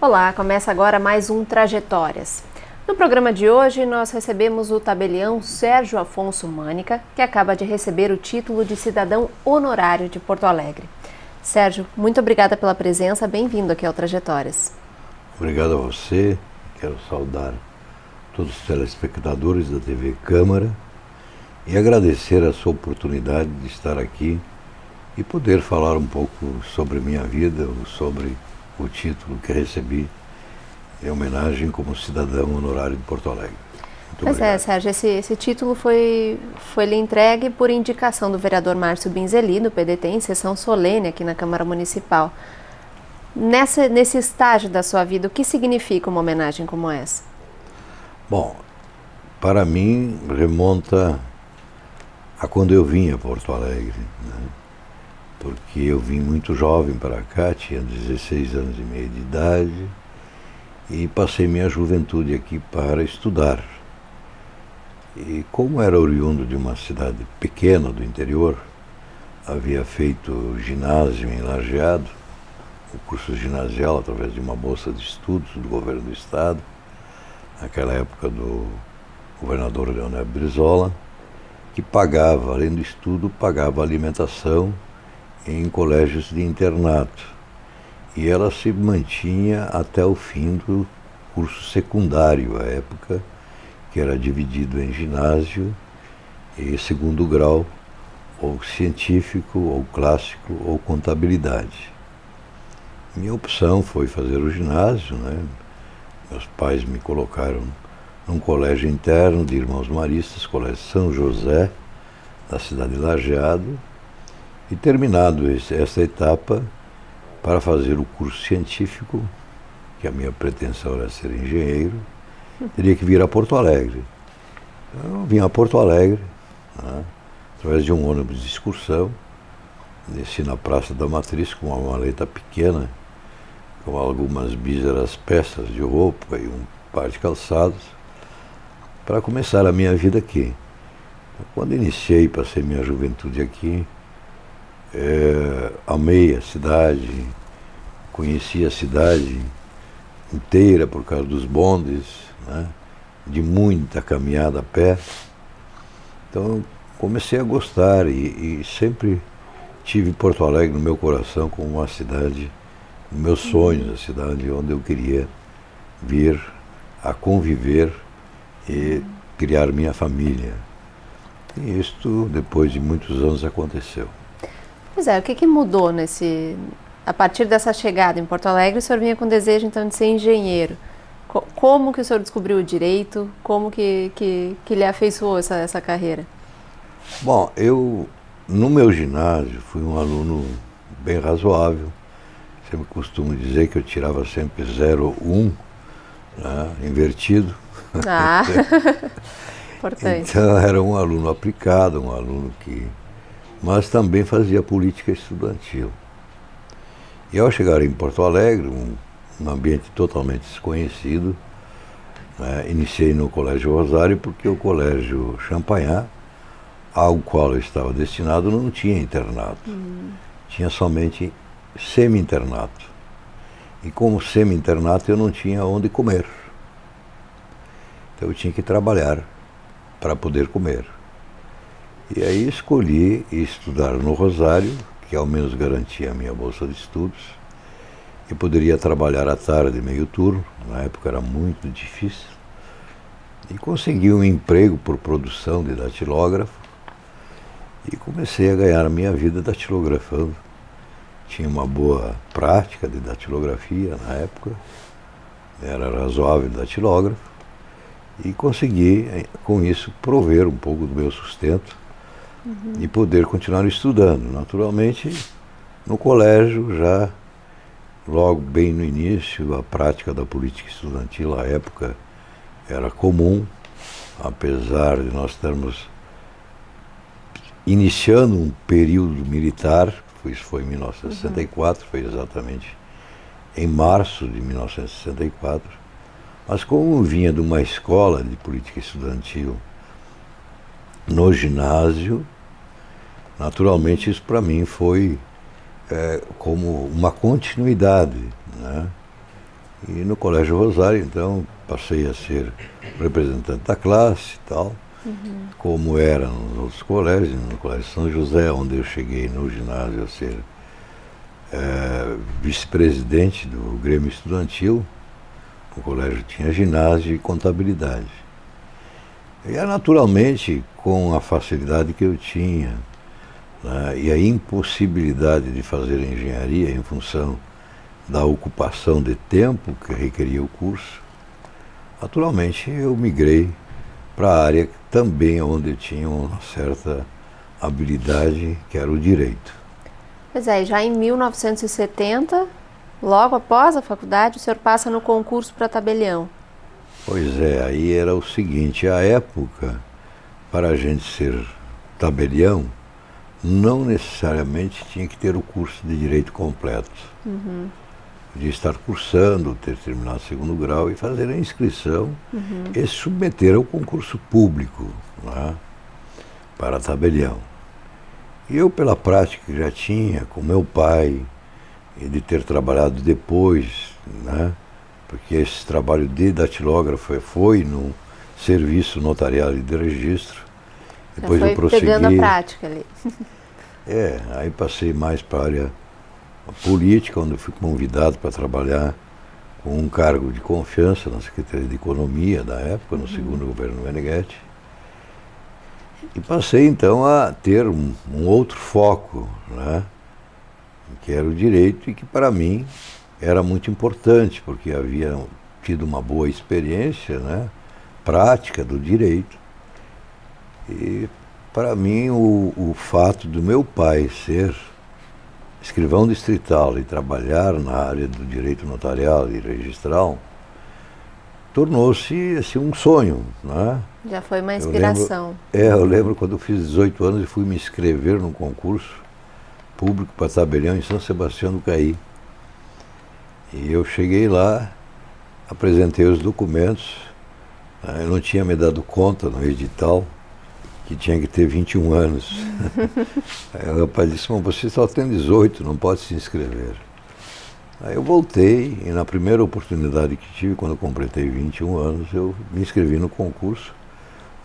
Olá, começa agora mais um Trajetórias. No programa de hoje, nós recebemos o tabelião Sérgio Afonso Mânica, que acaba de receber o título de cidadão honorário de Porto Alegre. Sérgio, muito obrigada pela presença, bem-vindo aqui ao Trajetórias. Obrigado a você, quero saudar todos os telespectadores da TV Câmara e agradecer a sua oportunidade de estar aqui e poder falar um pouco sobre minha vida, sobre o título que recebi em homenagem como cidadão honorário de Porto Alegre. Muito Pois obrigado. Sérgio, esse título foi-lhe entregue por indicação do vereador Márcio Binzeli, do PDT, em sessão solene aqui na Câmara Municipal. Nesse estágio da sua vida, o que significa uma homenagem como essa? Bom, para mim remonta a quando eu vim a Porto Alegre, né? Porque eu vim muito jovem para cá, tinha 16 anos e meio de idade e passei minha juventude aqui para estudar. E como era oriundo de uma cidade pequena do interior, havia feito ginásio em Lajeado, o curso ginasial através de uma bolsa de estudos do governo do estado, naquela época do governador Leonel Brizola, que pagava, além do estudo, pagava alimentação em colégios de internato. E ela se mantinha até o fim do curso secundário, à época, que era dividido em ginásio e segundo grau, ou científico, ou clássico, ou contabilidade. Minha opção foi fazer o ginásio, né? Meus pais me colocaram num colégio interno de Irmãos Maristas, Colégio São José, da cidade de Lajeado, e terminado essa etapa, para fazer o curso científico, que a minha pretensão era ser engenheiro, teria que vir a Porto Alegre. Eu vim a Porto Alegre, né, através de um ônibus de excursão, desci na Praça da Matriz com uma maleta pequena, com algumas míseras peças de roupa e um par de calçados, para começar a minha vida aqui. Quando iniciei, passei minha juventude aqui, amei a cidade, conheci a cidade inteira por causa dos bondes, né, de muita caminhada a pé. Então comecei a gostar e sempre tive Porto Alegre no meu coração como uma cidade, meus sonhos, a cidade onde eu queria vir a conviver e criar minha família. E isto, depois de muitos anos, aconteceu. Pois é, o que mudou a partir dessa chegada em Porto Alegre? O senhor vinha com o desejo, então, de ser engenheiro. Como que o senhor descobriu o direito? Como que lhe afeiçoou essa carreira? Bom, eu, no meu ginásio, fui um aluno bem razoável. Sempre costumo dizer que eu tirava sempre 0,1, né, invertido. Ah, importante. Então, era um aluno aplicado, um aluno mas também fazia política estudantil. E ao chegar em Porto Alegre, um ambiente totalmente desconhecido, né, iniciei no Colégio Rosário, porque o Colégio Champagnat, ao qual eu estava destinado, não tinha internato. Tinha somente semi-internato. E como semi-internato eu não tinha onde comer. Então eu tinha que trabalhar para poder comer. E aí escolhi estudar no Rosário, que ao menos garantia a minha bolsa de estudos, e poderia trabalhar à tarde, meio turno, na época era muito difícil, e consegui um emprego por produção de datilógrafo, e comecei a ganhar a minha vida datilografando. Tinha uma boa prática de datilografia na época, era razoável datilógrafo, e consegui, com isso, prover um pouco do meu sustento e poder continuar estudando. Naturalmente, no colégio, já logo bem no início, a prática da política estudantil, à época, era comum, apesar de nós estarmos iniciando um período militar, isso foi em 1964, foi exatamente em março de 1964, mas como vinha de uma escola de política estudantil no ginásio, naturalmente isso para mim foi como uma continuidade, né? E no Colégio Rosário, então, passei a ser representante da classe e tal, como era nos outros colégios, no Colégio São José, onde eu cheguei no ginásio a ser vice-presidente do Grêmio Estudantil. O colégio tinha ginásio e contabilidade. E naturalmente, com a facilidade que eu tinha, né, e a impossibilidade de fazer engenharia em função da ocupação de tempo que requeria o curso, naturalmente eu migrei para a área também onde eu tinha uma certa habilidade, que era o direito. Pois é, já em 1970, logo após a faculdade, o senhor passa no concurso para tabelião. Pois é, aí era o seguinte, à época, para a gente ser tabelião, não necessariamente tinha que ter o curso de direito completo. Podia estar cursando, ter terminado o segundo grau e fazer a inscrição e se submeter ao concurso público, né, para tabelião. E eu, pela prática que já tinha com meu pai, e de ter trabalhado depois, né, porque esse trabalho de datilógrafo foi no serviço notarial e de registro. Depois já foi eu prossegui. pegando a prática ali. Aí passei mais para a área política, onde eu fui convidado para trabalhar com um cargo de confiança na Secretaria de Economia da época, no segundo governo Meneghetti. E passei então a ter um outro foco, né, que era o direito e que para mim era muito importante, porque havia tido uma boa experiência, né, prática do direito. E para mim o fato do meu pai ser escrivão distrital e trabalhar na área do direito notarial e registral tornou-se assim, um sonho, né? Já foi uma inspiração. Eu lembro quando eu fiz 18 anos e fui me inscrever num concurso público para tabelião em São Sebastião do Caí. E eu cheguei lá, apresentei os documentos, eu não tinha me dado conta no edital que tinha que ter 21 anos. Aí o rapaz disse, você só tem 18, não pode se inscrever. Aí eu voltei e na primeira oportunidade que tive, quando eu completei 21 anos, eu me inscrevi no concurso.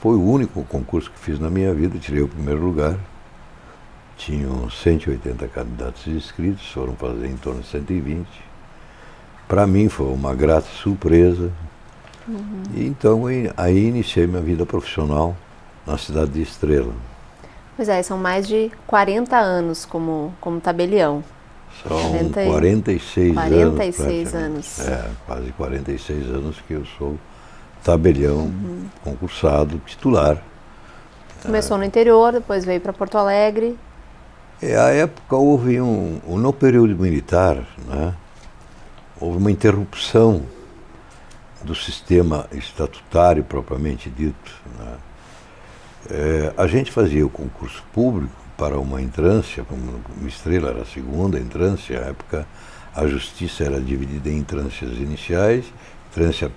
Foi o único concurso que fiz na minha vida, tirei o primeiro lugar. Tinham 180 candidatos inscritos, foram fazer em torno de 120. Para mim foi uma grata surpresa. E então aí iniciei minha vida profissional na cidade de Estrela. Pois é, são mais de 40 anos como tabelião. São 46 anos. Quase 46 anos que eu sou tabelião, concursado, titular. Começou no interior, depois veio para Porto Alegre. À época houve no período militar, né, houve uma interrupção do sistema estatutário propriamente dito, né. A gente fazia o concurso público para uma entrância, como Estrela era a segunda entrância, à época a justiça era dividida em entrâncias iniciais,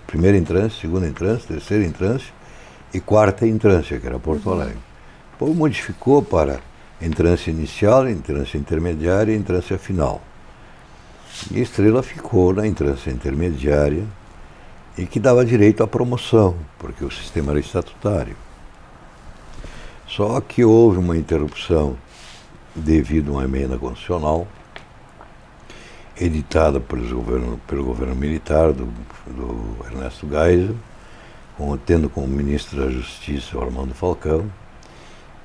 primeira entrância, segunda entrância, terceira entrância e quarta entrância, que era Porto Alegre. Depois modificou para entrância inicial, entrância intermediária e entrância final. E Estrela ficou na entrância intermediária e que dava direito à promoção, porque o sistema era estatutário. Só que houve uma interrupção devido a uma emenda constitucional editada pelo governo militar do Ernesto Geisel, tendo como ministro da Justiça o Armando Falcão,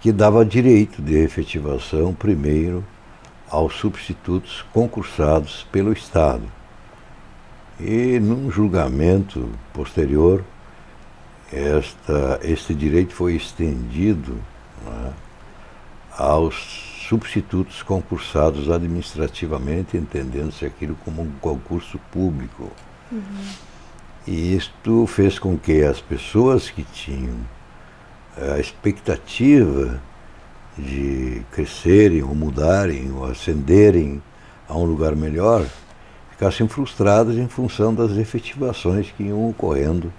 que dava direito de efetivação primeiro aos substitutos concursados pelo Estado. E num julgamento posterior, este direito foi estendido, né, aos substitutos concursados administrativamente, entendendo-se aquilo como um concurso público. E isto fez com que as pessoas que tinham a expectativa de crescerem, ou mudarem, ou ascenderem a um lugar melhor, ficassem frustradas em função das efetivações que iam ocorrendo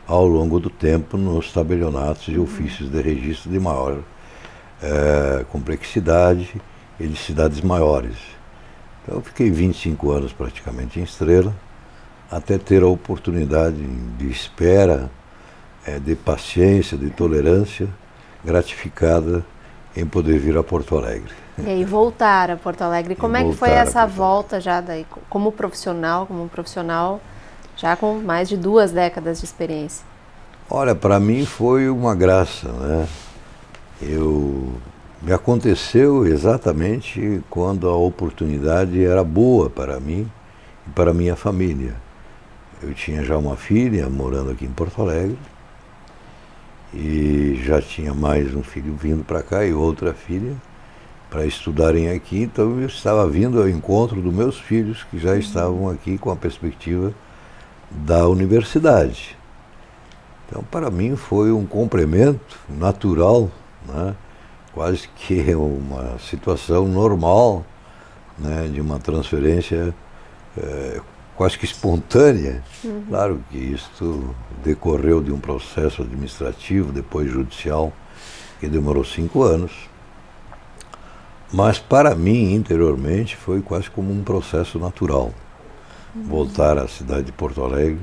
ao longo do tempo nos tabelionatos e ofícios de registro de maior complexidade e de cidades maiores. Então eu fiquei 25 anos praticamente em Estrela, até ter a oportunidade de espera, de paciência, de tolerância, gratificada em poder vir a Porto Alegre. E aí voltar a Porto Alegre. Como é que foi essa volta já daí, como um profissional já com mais de 2 décadas de experiência? Olha, para mim foi uma graça, né? Me aconteceu exatamente quando a oportunidade era boa para mim e para minha família. Eu tinha já uma filha morando aqui em Porto Alegre e já tinha mais um filho vindo para cá e outra filha para estudarem aqui, então eu estava vindo ao encontro dos meus filhos que já estavam aqui com a perspectiva da universidade. Então, para mim foi um complemento natural, né? Quase que uma situação normal, né? De uma transferência quase que espontânea. Claro que isto decorreu de um processo administrativo, depois judicial, que demorou 5 anos. Mas para mim, interiormente, foi quase como um processo natural. Voltar à cidade de Porto Alegre,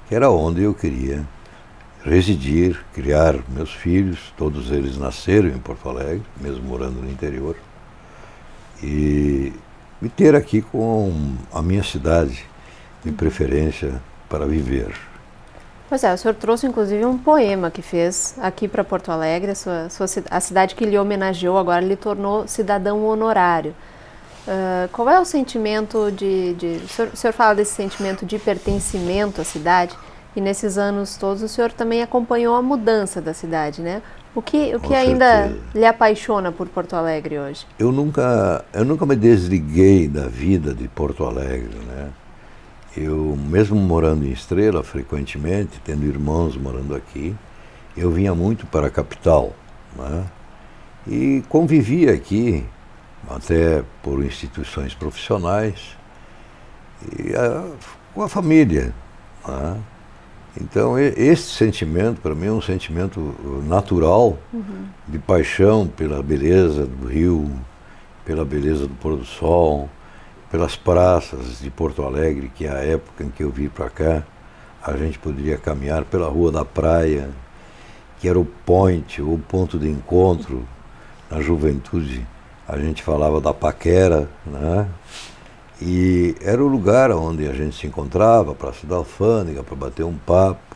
que era onde eu queria residir, criar meus filhos. Todos eles nasceram em Porto Alegre, mesmo morando no interior. E me ter aqui com a minha cidade, de preferência, para viver. Pois é, o senhor trouxe inclusive um poema que fez aqui para Porto Alegre, a cidade que lhe homenageou, agora lhe tornou cidadão honorário. Qual é o sentimento o senhor fala desse sentimento de pertencimento à cidade, e nesses anos todos o senhor também acompanhou a mudança da cidade, né? O que ainda lhe apaixona por Porto Alegre hoje? Eu nunca me desliguei da vida de Porto Alegre, né? Eu, mesmo morando em Estrela, frequentemente, tendo irmãos morando aqui, eu vinha muito para a capital, né? E convivia aqui, até por instituições profissionais, e com a família, né? Então, esse sentimento, para mim, é um sentimento natural, de paixão pela beleza do rio, pela beleza do pôr do sol, pelas praças de Porto Alegre, que é a época em que eu vim para cá, a gente poderia caminhar pela Rua da Praia, que era o point, o ponto de encontro. Na juventude, a gente falava da paquera, né? E era o lugar onde a gente se encontrava, Praça da Alfândega, para bater um papo,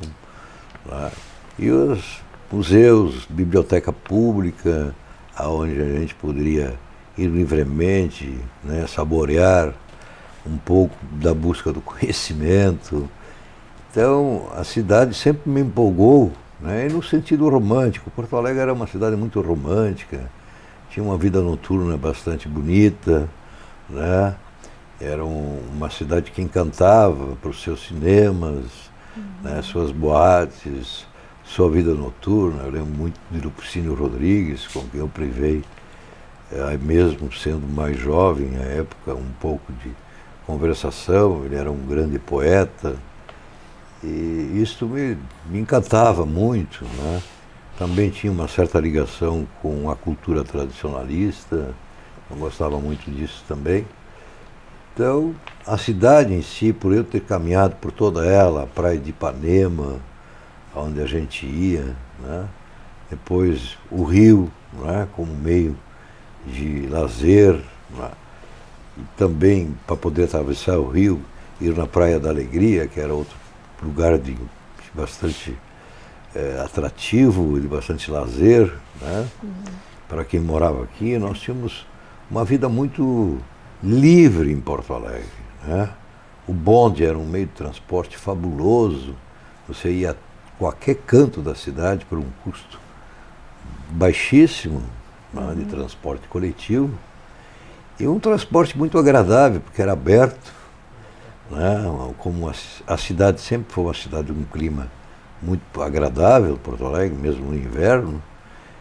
né? E os museus, biblioteca pública, aonde a gente poderia ir livremente, né, saborear um pouco da busca do conhecimento. Então, a cidade sempre me empolgou, né, no sentido romântico. Porto Alegre era uma cidade muito romântica, tinha uma vida noturna bastante bonita, né? Era uma cidade que encantava por seus cinemas, né, suas boates, sua vida noturna. Eu lembro muito de Lupicínio Rodrigues, com quem eu privei, mesmo sendo mais jovem, à época, um pouco de conversação. Ele era um grande poeta, e isso me encantava muito, né? Também tinha uma certa ligação com a cultura tradicionalista, eu gostava muito disso também. Então, a cidade em si, por eu ter caminhado por toda ela, a Praia de Ipanema, onde a gente ia, né? Depois o rio, né, como meio de lazer, né? E também para poder atravessar o rio, ir na Praia da Alegria, que era outro lugar de bastante atrativo, de bastante lazer, né? Para quem morava aqui. Nós tínhamos uma vida muito livre em Porto Alegre, né? O bonde era um meio de transporte fabuloso, você ia a qualquer canto da cidade por um custo baixíssimo, né, de transporte coletivo, e um transporte muito agradável, porque era aberto, né? Como a cidade sempre foi uma cidade de um clima muito agradável, Porto Alegre, mesmo no inverno.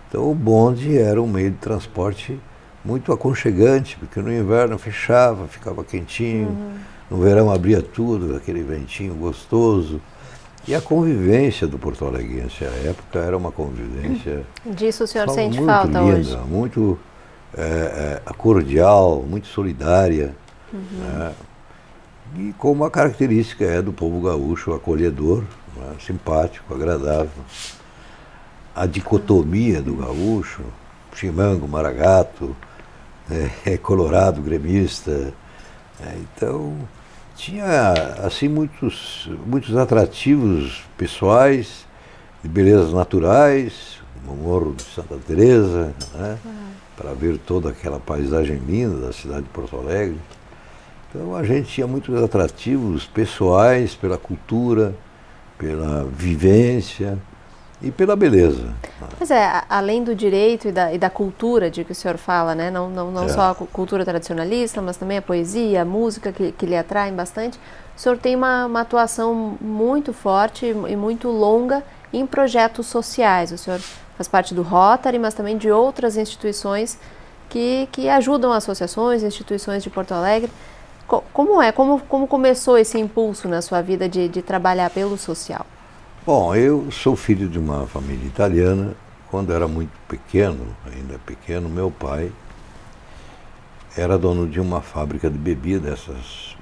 Então o bonde era um meio de transporte muito aconchegante, porque no inverno fechava, ficava quentinho, no verão abria tudo, aquele ventinho gostoso. E a convivência do porto-alegrense à época era uma convivência... Disso o senhor sente muito falta linda, hoje? Muito cordial, muito solidária. Né? E como a característica é do povo gaúcho, acolhedor, né, simpático, agradável. A dicotomia do gaúcho, chimango, maragato, colorado, gremista. Então, tinha assim muitos atrativos pessoais, de belezas naturais, o Morro de Santa Teresa, né, para ver toda aquela paisagem linda da cidade de Porto Alegre. Então a gente tinha muitos atrativos pessoais pela cultura, pela vivência e pela beleza. Pois além do direito e da cultura de que o senhor fala, né? Não só a cultura tradicionalista, mas também a poesia, a música que lhe atraem bastante, o senhor tem uma atuação muito forte e muito longa em projetos sociais. O senhor faz parte do Rotary, mas também de outras instituições que ajudam associações, instituições de Porto Alegre. Como começou esse impulso na sua vida de trabalhar pelo social? Bom, eu sou filho de uma família italiana. Quando era muito pequeno, ainda pequeno, meu pai era dono de uma fábrica de bebida.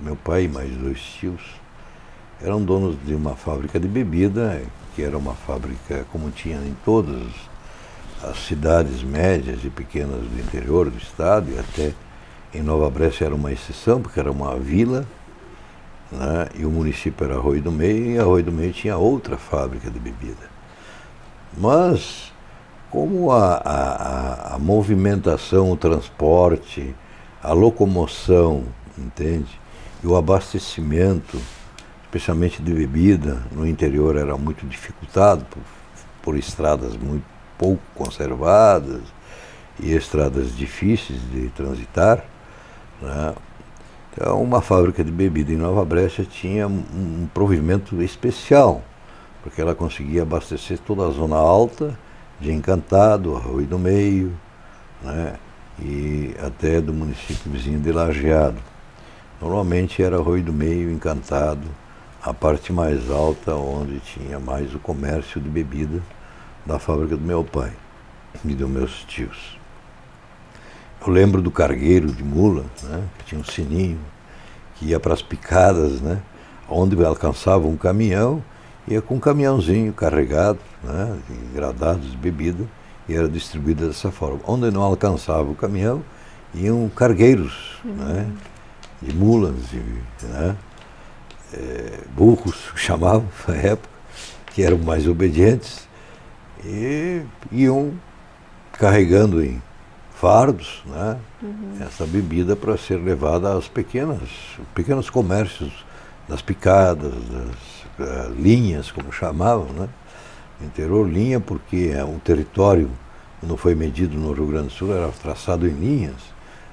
Meu pai e mais 2 tios eram donos de uma fábrica de bebida, que era uma fábrica como tinha em todas as cidades médias e pequenas do interior do estado, e até em Nova Brécia era uma exceção, porque era uma vila, né, e o município era Arroio do Meio, e Arroio do Meio tinha outra fábrica de bebida. Mas, como a movimentação, o transporte, a locomoção, entende? E o abastecimento, especialmente de bebida, no interior era muito dificultado por estradas muito pouco conservadas e estradas difíceis de transitar, né? Então, uma fábrica de bebida em Nova Brécia tinha um provimento especial, porque ela conseguia abastecer toda a zona alta de Encantado, Arroio do Meio, né, e até do município vizinho de Lajeado. Normalmente era Arroio do Meio, Encantado, a parte mais alta, onde tinha mais o comércio de bebida da fábrica do meu pai e dos meus tios. Eu lembro do cargueiro de mula, né, que tinha um sininho, que ia para as picadas, né, onde alcançava um caminhão, ia com um caminhãozinho carregado, né, de engradados de bebida, e era distribuída dessa forma. Onde não alcançava o caminhão, iam cargueiros, né, de mulas, né, burros, chamavam na época, que eram mais obedientes, e iam carregando em fardos, né, essa bebida para ser levada aos pequenos comércios das picadas, das linhas, como chamavam, né? Interior linha, porque o território, quando foi medido no Rio Grande do Sul, era traçado em linhas.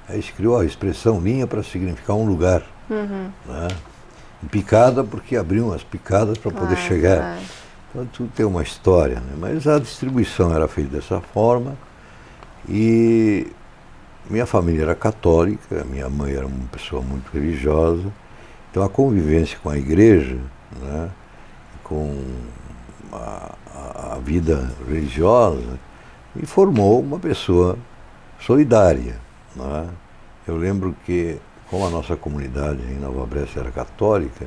Aí se criou a expressão linha para significar um lugar. Né? E picada, porque abriam as picadas para poder chegar. Então tudo tem uma história, né? Mas a distribuição era feita dessa forma. E minha família era católica, minha mãe era uma pessoa muito religiosa, então a convivência com a igreja, né, com a vida religiosa, me formou uma pessoa solidária. Né? Eu lembro que, como a nossa comunidade em Nova Brécia era católica,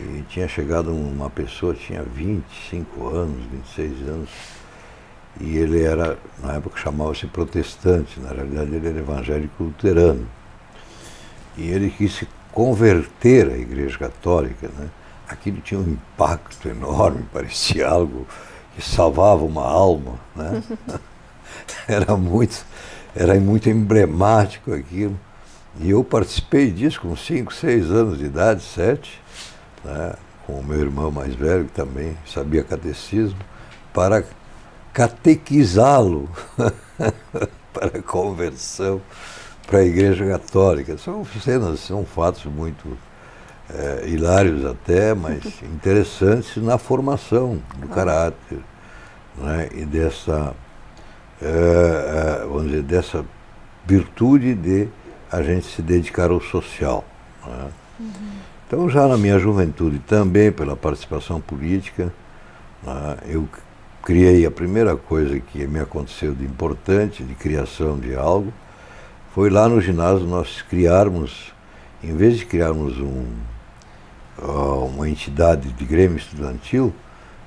e tinha chegado uma pessoa, tinha 25 anos, 26 anos, e ele era, na época chamava-se protestante, na realidade ele era evangélico luterano. E ele quis se converter à Igreja Católica, né? Aquilo tinha um impacto enorme, parecia algo que salvava uma alma, né? Era muito emblemático aquilo. E eu participei disso com 5, 6 anos de idade, 7, né? Com o meu irmão mais velho, que também sabia catecismo, para catequizá-lo para a conversão para a Igreja Católica. São cenas, são fatos muito hilários até, mas interessantes na formação do caráter, né? E dessa, vamos dizer, dessa virtude de a gente se dedicar ao social. Né? Então, já na minha juventude, também pela participação política, né, eu criei a primeira coisa que me aconteceu de importante, de criação de algo, foi lá no ginásio nós criarmos em vez de criarmos uma entidade de Grêmio Estudantil,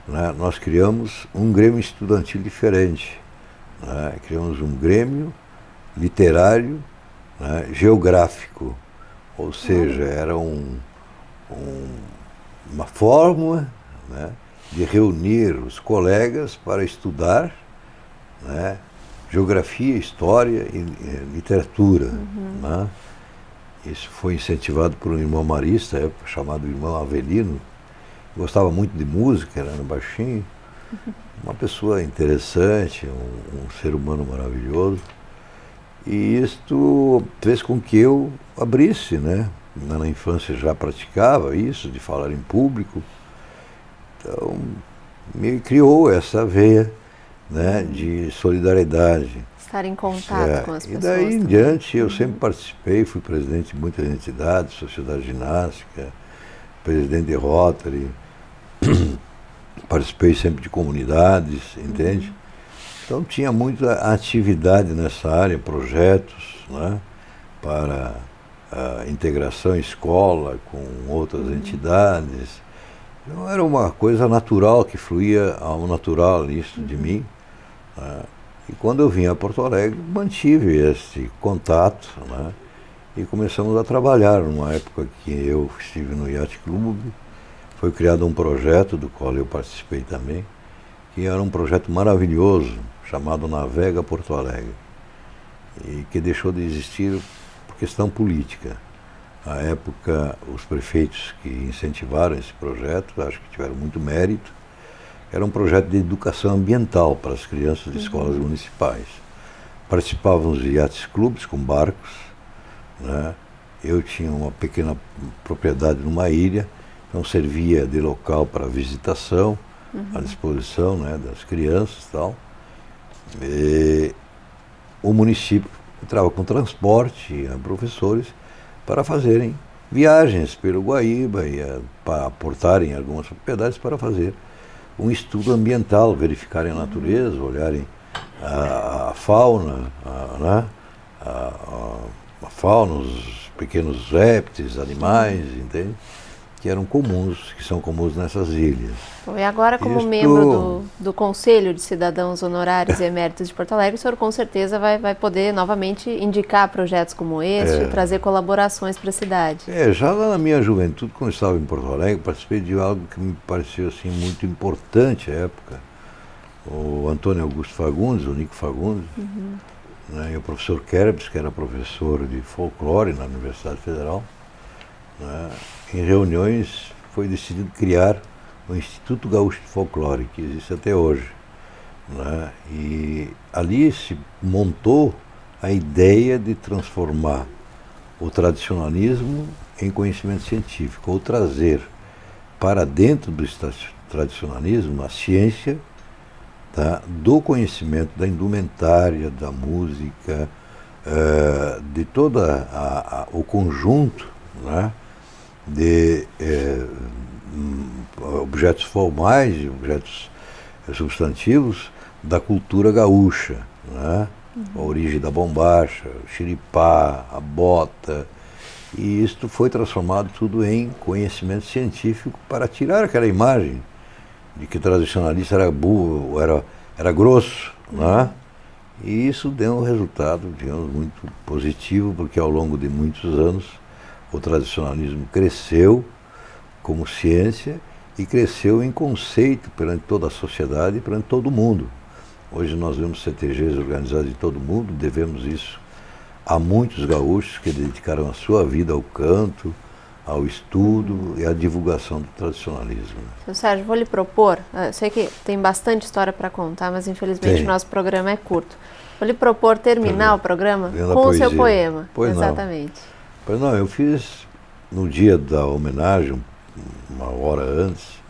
né, nós criamos um Grêmio Estudantil diferente. Né, criamos um Grêmio literário, né, geográfico, ou seja, era uma fórmula, né, de reunir os colegas para estudar, né, geografia, história e literatura. Né? Isso foi incentivado por um irmão marista, época, chamado Irmão Avelino. Gostava muito de música, era baixinho, uma pessoa interessante, um ser humano maravilhoso. E isto fez com que eu abrisse, né? Na infância já praticava isso, de falar em público. Então, me criou essa veia, né, de solidariedade. Estar em contato com as pessoas. E daí em também. diante eu sempre participei, fui presidente de muitas entidades, Sociedade Ginástica, presidente de Rotary, participei sempre de comunidades, entende? Então tinha muita atividade nessa área, projetos, né, para a integração escola com outras entidades. Então era uma coisa natural, que fluía ao natural isso de mim. Né? E quando eu vim a Porto Alegre, mantive esse contato, né? E começamos a trabalhar. Numa época que eu estive no Yacht Club, foi criado um projeto do qual eu participei também, que era um projeto maravilhoso, chamado Navega Porto Alegre, e que deixou de existir por questão política. À época, os prefeitos que incentivaram esse projeto, acho que tiveram muito mérito. Era um projeto de educação ambiental para as crianças de escolas municipais. Participávamos de yates clubes com barcos, né? Eu tinha uma pequena propriedade numa ilha, então servia de local para visitação, à disposição, né, das crianças e tal. E o município entrava com transporte, professores, para fazerem viagens pelo Guaíba e para aportarem algumas propriedades para fazer um estudo ambiental, verificarem a natureza, olharem a fauna, né? a fauna, os pequenos répteis, animais, entende? Que eram comuns, que são comuns nessas ilhas. Bom, e agora, como membro do Conselho de Cidadãos Honorários e Eméritos de Porto Alegre, o senhor com certeza vai poder novamente indicar projetos como este, trazer colaborações para a cidade. Já lá na minha juventude, quando eu estava em Porto Alegre, participei de algo que me pareceu assim, muito importante à época. O Antônio Augusto Fagundes, o Nico Fagundes, né, e o professor Kerbs, que era professor de folclore na Universidade Federal, né, em reuniões foi decidido criar o Instituto Gaúcho de Folclore, que existe até hoje. Né? E ali se montou a ideia de transformar o tradicionalismo em conhecimento científico, ou trazer para dentro do tradicionalismo a ciência, tá, do conhecimento da indumentária, da música, de todo o conjunto, né, de objetos formais, objetos substantivos da cultura gaúcha, né? A origem da bombacha, o xiripá, a bota, e isto foi transformado tudo em conhecimento científico para tirar aquela imagem de que o tradicionalista era burro, era grosso, né? E isso deu um resultado, digamos, muito positivo, porque ao longo de muitos anos o tradicionalismo cresceu como ciência e cresceu em conceito perante toda a sociedade e perante todo mundo. Hoje nós vemos CTGs organizados em todo mundo, devemos isso a muitos gaúchos que dedicaram a sua vida ao canto, ao estudo e à divulgação do tradicionalismo. Seu Sérgio, vou lhe propor, eu sei que tem bastante história para contar, mas infelizmente o nosso programa é curto. Vou lhe propor terminar o programa com o seu poema. Pois exatamente. Pois não, eu fiz no dia da homenagem, uma hora antes,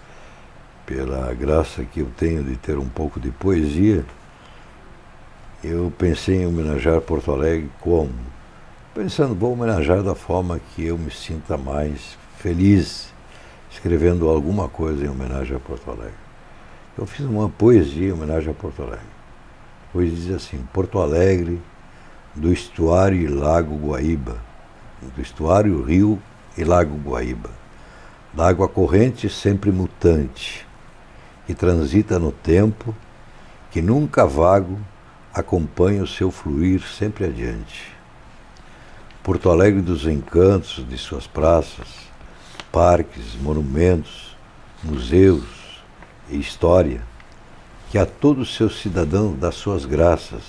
pela graça que eu tenho de ter um pouco de poesia, eu pensei em homenagear Porto Alegre como? Pensando, vou homenagear da forma que eu me sinta mais feliz, escrevendo alguma coisa em homenagem a Porto Alegre. Eu fiz uma poesia em homenagem a Porto Alegre. A poesia diz assim: Porto Alegre, do estuário e lago Guaíba, do estuário, rio e lago Guaíba, da água corrente sempre mutante, que transita no tempo, que nunca vago acompanha o seu fluir sempre adiante. Porto Alegre dos encantos de suas praças, parques, monumentos, museus e história, que a todos seus cidadãos dá suas graças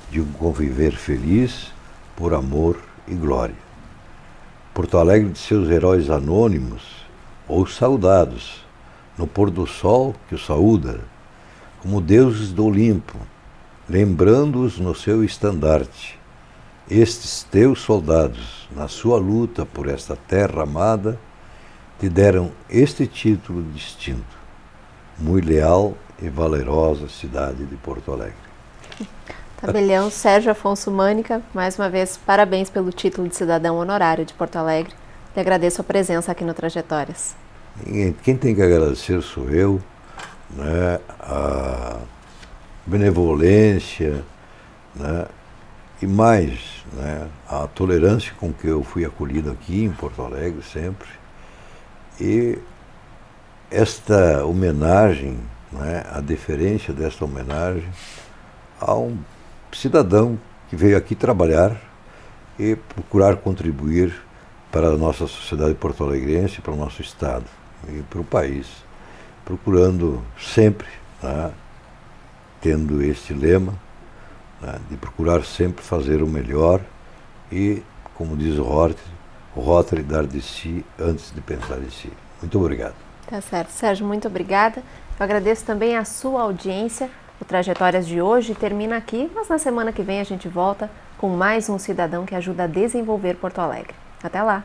de um conviver feliz por amor e glória. Porto Alegre de seus heróis anônimos ou saudados, no pôr do sol que o saúda, como deuses do Olimpo, lembrando-os no seu estandarte. Estes teus soldados, na sua luta por esta terra amada, te deram este título distinto: muito leal e valerosa cidade de Porto Alegre. Tabelião Sérgio Afonso Mânica, mais uma vez, parabéns pelo título de cidadão honorário de Porto Alegre. Lhe agradeço a presença aqui no Trajetórias. Quem tem que agradecer sou eu, né, a benevolência, né, e mais, né, a tolerância com que eu fui acolhido aqui em Porto Alegre sempre. E esta homenagem, né, a deferência desta homenagem a um cidadão que veio aqui trabalhar e procurar contribuir para a nossa sociedade porto-alegrense, para o nosso estado e para o país, procurando sempre, né, tendo este lema, né, de procurar sempre fazer o melhor e, como diz o Rotary, dar de si antes de pensar em si. Muito obrigado. Tá certo. Sérgio, muito obrigada. Eu agradeço também a sua audiência. O Trajetórias de hoje termina aqui, mas na semana que vem a gente volta com mais um cidadão que ajuda a desenvolver Porto Alegre. Até lá!